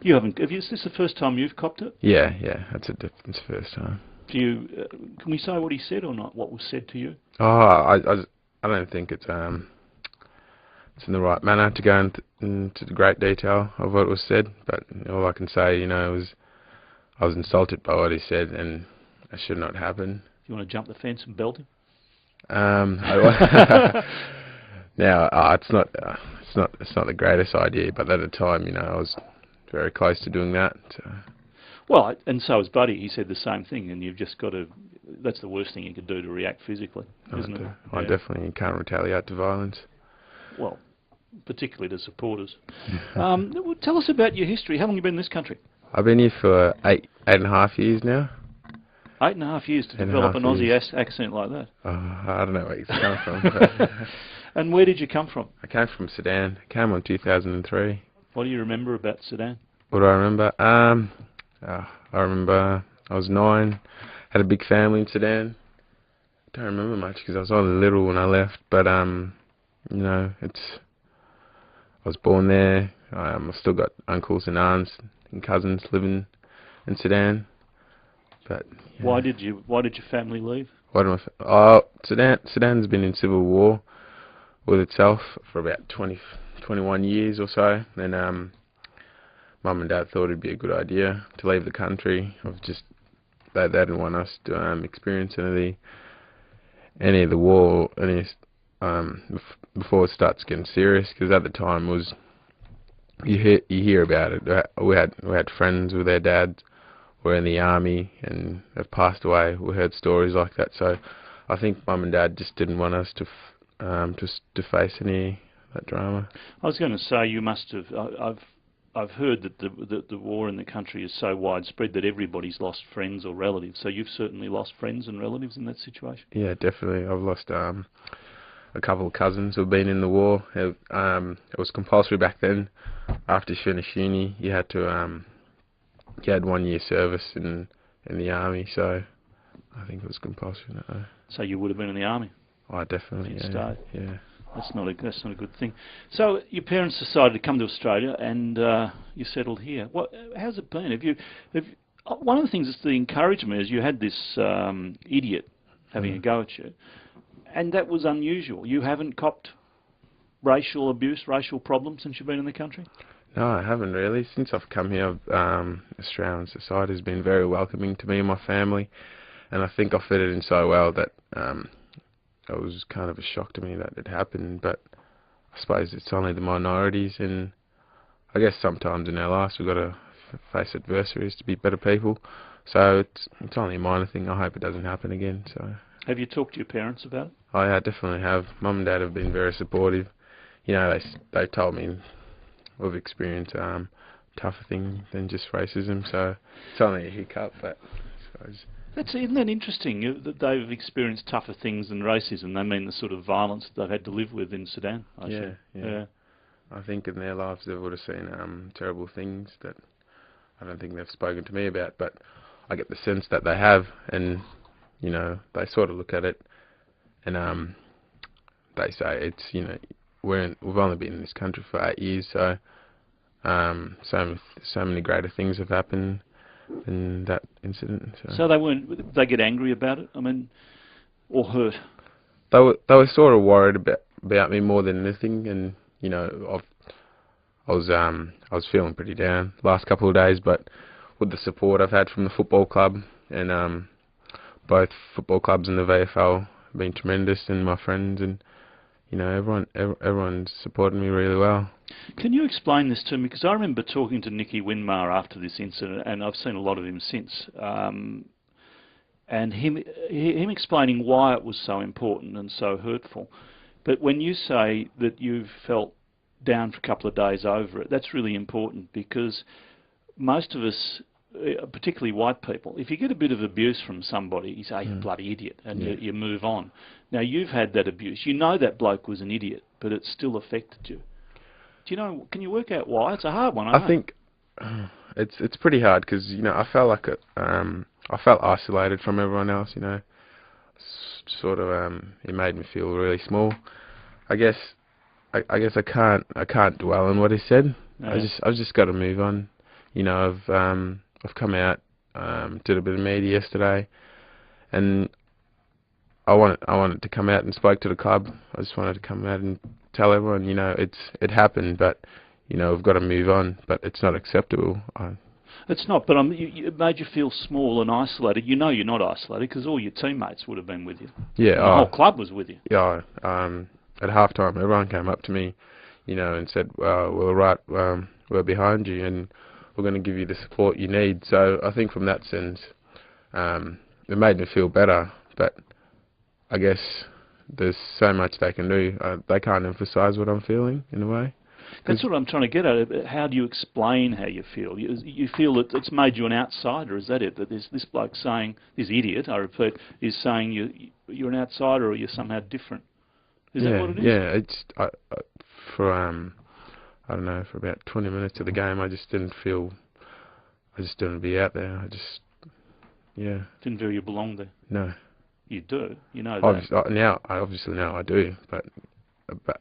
You haven't. Is this the first time you've copped it? Yeah, that's it's the first time. Do you? Can we say what he said or not? What was said to you? Oh, I don't think it's in the right manner to go into the great detail of what was said, but all I can say, was I was insulted by what he said, and it should not happen. You want to jump the fence and belt him? Now, it's not the greatest idea, but at the time, I was very close to doing that. So. Well, and so is Buddy. He said the same thing, and you've just got to. That's the worst thing you could do to react physically, isn't it? I definitely can't retaliate to violence. Well, particularly to supporters. Well, tell us about your history. How long have you been in this country? I've been here for 8.5 years now. 8.5 years to develop an Aussie accent like that. I don't know where you come from. And where did you come from? I came from Sudan. I came in 2003. What do you remember about Sudan? What do I remember? I remember I was 9, had a big family in Sudan. Don't remember much because I was only little when I left, but I was born there. I've still got uncles and aunts and cousins living in Sudan. But why did your family leave? Sudan's been in civil war with itself for about 21 years or so. And Mum and Dad thought it'd be a good idea to leave the country. They didn't want us to experience any of the war, before it starts getting serious. Because at the time you hear about it. We had friends with their dads were in the army and have passed away. We heard stories like that. So I think Mum and Dad just didn't want us to face any of that drama. I was going to say you must have. I've heard that the war in the country is so widespread that everybody's lost friends or relatives. So you've certainly lost friends and relatives in that situation. Yeah, definitely. I've lost a couple of cousins who've been in the war. It was compulsory back then. After you finished uni, you had to you had 1 year service in the army. So I think it was compulsory. No. So you would have been in the army. Oh, definitely. Yeah. That's not a good thing. So your parents decided to come to Australia, and you settled here. How's it been? One of the things that's encouraged me is you had this idiot having a go at you, and that was unusual. You haven't copped racial abuse, racial problems since you've been in the country? No, I haven't really. Since I've come here, Australian society has been very welcoming to me and my family, and I think I fitted in so well that it was kind of a shock to me that it happened. But I suppose it's only the minorities, and I guess sometimes in our lives we've got to face adversaries to be better people. So it's only a minor thing. I hope it doesn't happen again. So. Have you talked to your parents about it? Oh, yeah, I definitely have. Mum and Dad have been very supportive. They told me we've experienced tougher things than just racism. So it's only a hiccup, but I suppose. Isn't that interesting that they've experienced tougher things than racism? They mean the sort of violence that they've had to live with in Sudan. Yeah. I think in their lives they would have seen terrible things that I don't think they've spoken to me about, but I get the sense that they have, and they sort of look at it and they say it's we've only been in this country for 8 years, so so many greater things have happened in that incident. So they get angry about it? I mean, or hurt? They were sort of worried about me more than anything, and I was feeling pretty down the last couple of days, but with the support I've had from the football club and both football clubs and the VFL have been tremendous, and my friends and everyone's supported me really well. Can you explain this to me? Because I remember talking to Nicky Winmar after this incident, and I've seen a lot of him since, and him explaining why it was so important and so hurtful. But when you say that you felt down for a couple of days over it, that's really important, because most of us, particularly white people, if you get a bit of abuse from somebody, you say, you bloody idiot, and you move on. Now, you've had that abuse. You know that bloke was an idiot, but it still affected you. Can you work out why? It's a hard one, I think it's pretty hard, because, I felt like I felt isolated from everyone else, Sort of, it made me feel really small. I guess I can't dwell on what he said. No. I've just got to move on, I've come out, did a bit of media yesterday, and I wanted to come out and spoke to the club. I just wanted to come out and tell everyone, it happened, but we've got to move on. But it's not acceptable. It's not, but it made you feel small and isolated. You know you're not isolated because all your teammates would have been with you. Yeah, the whole club was with you. Yeah. At halftime, everyone came up to me, and said, "We're right, we're behind you, and we're going to give you the support you need." So I think from that sense, it made me feel better. But I guess there's so much they can do. They can't emphasise what I'm feeling in a way. That's what I'm trying to get at. How do you explain how you feel? You feel that it's made you an outsider, is that it? That there's this bloke saying, this idiot, I repeat, is saying you're an outsider or you're somehow different. Is that what it is? Yeah, it's for I don't know, for about 20 minutes of the game, I just didn't be out there. Didn't feel you belonged there. No. You do, you know that. Obviously now I do, but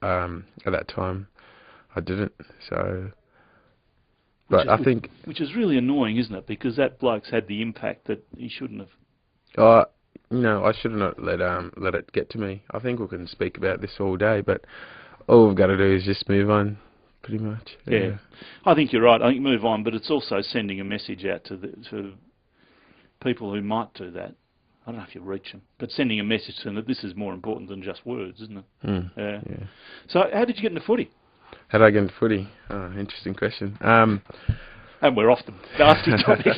at that time I didn't. So, I think, which is really annoying, isn't it? Because that bloke's had the impact that he shouldn't have. I should have not let it get to me. I think we can speak about this all day, but all we've got to do is just move on, pretty much. Yeah. I think you're right. I think move on, but it's also sending a message out to people who might do that. I don't know if you reach them, but sending a message to them that this is more important than just words, isn't it? Yeah. So how did you get into footy? How did I get into footy? Interesting question. And we're off the nasty topic.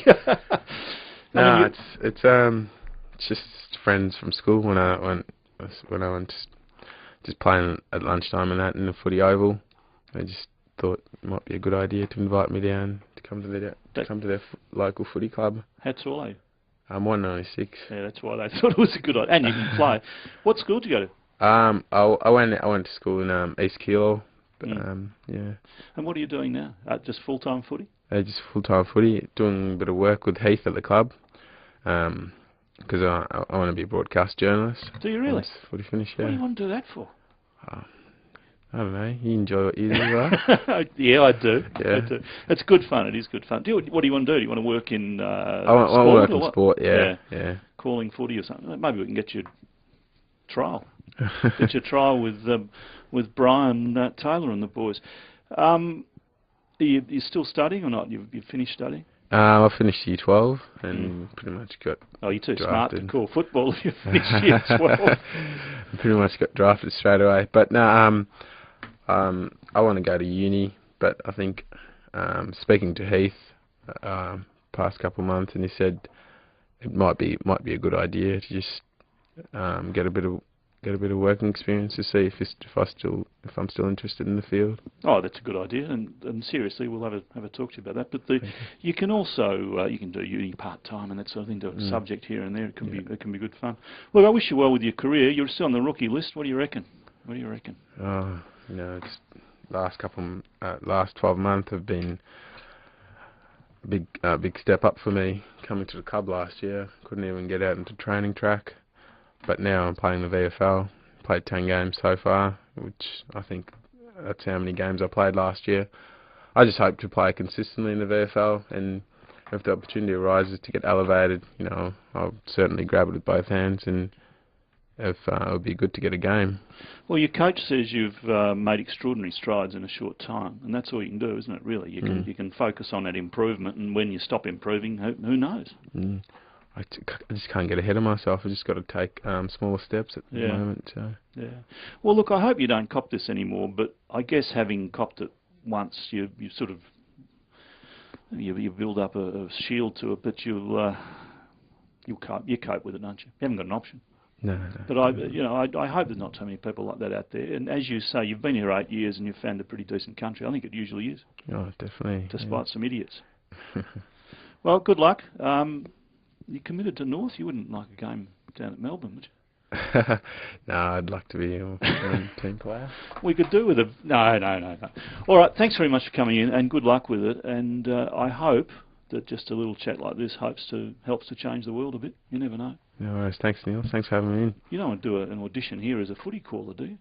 It's just friends from school when I went just playing at lunchtime and that in the footy oval. They just thought it might be a good idea to invite me down to come to their local footy club. How tall are you? I'm 196. Yeah, that's why they thought it was a good idea. And you can play. What school did you go to? I went to school in East Keilor. Yeah. And what are you doing now? Just full-time footy? Just full-time footy. Doing a bit of work with Heath at the club. Because I want to be a broadcast journalist. Do you really? Once footy finish, yeah. What do you want to do that for? I don't know. You enjoy what you do, right? Yeah, I do. Yeah. I do. It's good fun. It is good fun. What do you want to do? Do you want to work in sport? I want to work in sport, yeah. Calling footy or something. Maybe we can get you a trial. Get you a trial with Brian Taylor and the boys. Are you still studying or not? You've finished studying? I finished year 12 and pretty much got you're too drafted. Smart to call football if you finished year 12. Pretty much got drafted straight away. But no, I want to go to uni, but I think speaking to Heath past couple of months, and he said it might be a good idea to just get a bit of working experience to see if I'm still interested in the field. Oh, that's a good idea, and seriously, we'll have a talk to you about that. But you can also you can do uni part time and that sort of thing. Do a subject here and there. It can be good fun. Look, I wish you well with your career. You're still on the rookie list. What do you reckon? Oh, it's last 12 months have been a big step up for me. Coming to the club last year, couldn't even get out into training track. But now I'm playing the VFL. Played 10 games so far, which I think that's how many games I played last year. I just hope to play consistently in the VFL, and if the opportunity arises to get elevated, I'll certainly grab it with both hands, and if it would be good to get a game. Well, your coach says you've made extraordinary strides in a short time, and that's all you can do, isn't it? Really, you can focus on that improvement, and when you stop improving, who knows? I just can't get ahead of myself. I just got to take smaller steps at the moment. So. Yeah. Well, look, I hope you don't cop this anymore. But I guess having copped it once, you sort of you build up a shield to it. But you cope with it, don't you? You haven't got an option. No. But I hope there's not too many people like that out there. And as you say, you've been here 8 years and you've found a pretty decent country. I think it usually is. Oh, definitely. Despite some idiots. Well, good luck. You committed to North. You wouldn't like a game down at Melbourne, would you? No, I'd like to be a team player. We could do with a... No. All right, thanks very much for coming in, and good luck with it. And I hope that just a little chat like this helps to change the world a bit. You never know. No worries. Thanks, Neil. Thanks for having me in. You don't want to do an audition here as a footy caller, do you?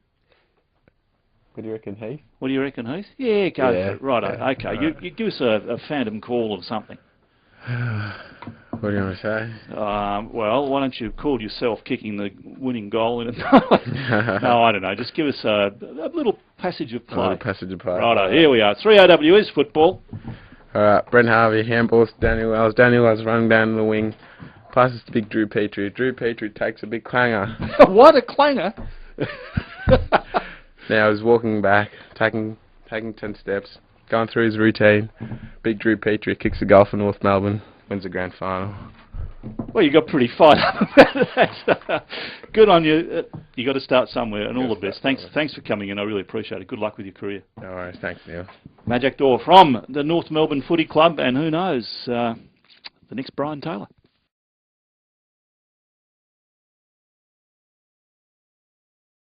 What do you reckon, Heath? What do you reckon, Heath? Yeah, go Yeah, for it. Righto. yeah, Okay. right. You give us a phantom call or something. What do you want to say? Well, why don't you call yourself kicking the winning goal in a No, I don't know. Just give us a little passage of play. A little passage of play. Righto, here we are. 3AW is football. Alright, Brent Harvey, handballs to Daniel Wells. Daniel Wells running down the wing. Passes to big Drew Petrie. Drew Petrie takes a big clanger. What a clanger! Now he's walking back, taking 10 steps, going through his routine. Big Drew Petrie kicks a goal for North Melbourne, wins the grand final. Well, you got pretty fired up about that. Good on you. You got to start somewhere, and all the best. Thanks for coming in. I really appreciate it. Good luck with your career. No worries, thanks, Neil. Majak Daw from the North Melbourne Footy Club, and who knows, the next Brian Taylor.